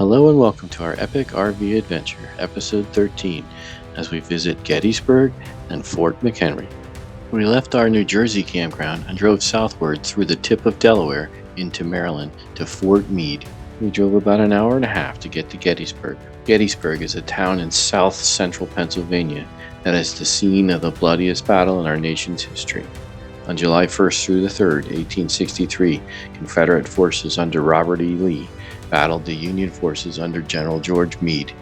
Hello and welcome to our epic RV adventure, episode 13, as we visit Gettysburg and Fort McHenry. We left our New Jersey campground and drove southward through the tip of Delaware into Maryland to Fort Meade. We drove about an hour and a half to get to Gettysburg. Gettysburg is a town in south-central Pennsylvania that is the scene of the bloodiest battle in our nation's history. On July 1st through the 3rd, 1863, Confederate forces under Robert E. Lee battled the Union forces under General George Meade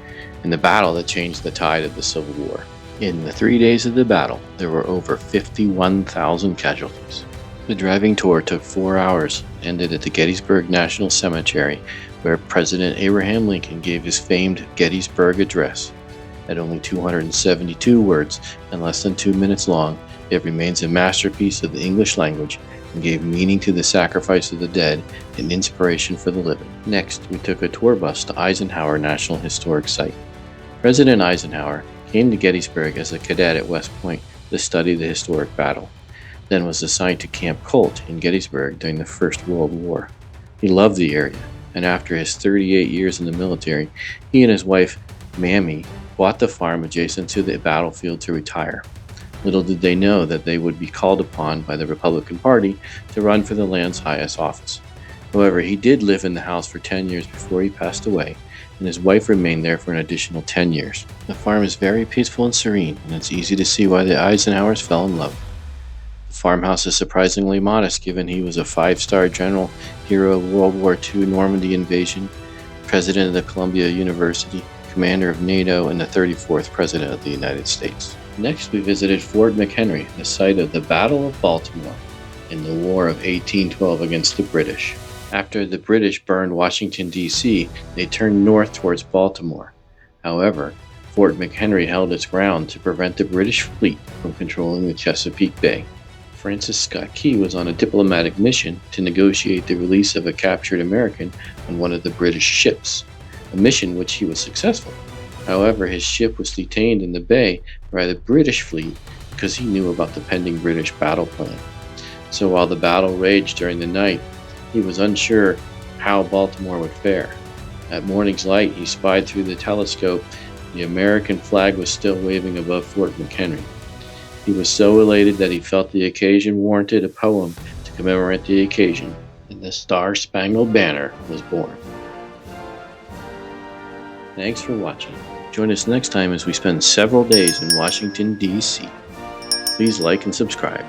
in the battle that changed the tide of the Civil War. In the 3 days of the battle, there were over 51,000 casualties. The driving tour took 4 hours and ended at the Gettysburg National Cemetery, where President Abraham Lincoln gave his famed Gettysburg Address. At only 272 words and less than 2 minutes long, it remains a masterpiece of the English language and gave meaning to the sacrifice of the dead and inspiration for the living. Next, we took a tour bus to Eisenhower National Historic Site. President Eisenhower came to Gettysburg as a cadet at West Point to study the historic battle, then was assigned to Camp Colt in Gettysburg during the First World War. He loved the area, and after his 38 years in the military, he and his wife, Mammy, bought the farm adjacent to the battlefield to retire. Little did they know that they would be called upon by the Republican Party to run for the land's highest office. However, he did live in the house for 10 years before he passed away, and his wife remained there for an additional 10 years. The farm is very peaceful and serene, and it's easy to see why the Eisenhowers fell in love. The farmhouse is surprisingly modest given he was a 5-star general, hero of World War II Normandy invasion, president of the Columbia University, commander of NATO, and the 34th President of the United States. Next, we visited Fort McHenry, the site of the Battle of Baltimore in the War of 1812 against the British. After the British burned Washington, D.C., they turned north towards Baltimore. However, Fort McHenry held its ground to prevent the British fleet from controlling the Chesapeake Bay. Francis Scott Key was on a diplomatic mission to negotiate the release of a captured American on one of the British ships, a mission which he was successful. However, his ship was detained in the bay by the British fleet because he knew about the pending British battle plan. So while the battle raged during the night, he was unsure how Baltimore would fare. At morning's light, he spied through the telescope. The American flag was still waving above Fort McHenry. He was so elated that he felt the occasion warranted a poem to commemorate the occasion, and the Star-Spangled Banner was born. Thanks for watching. Join us next time as we spend several days in Washington, D.C. Please like and subscribe.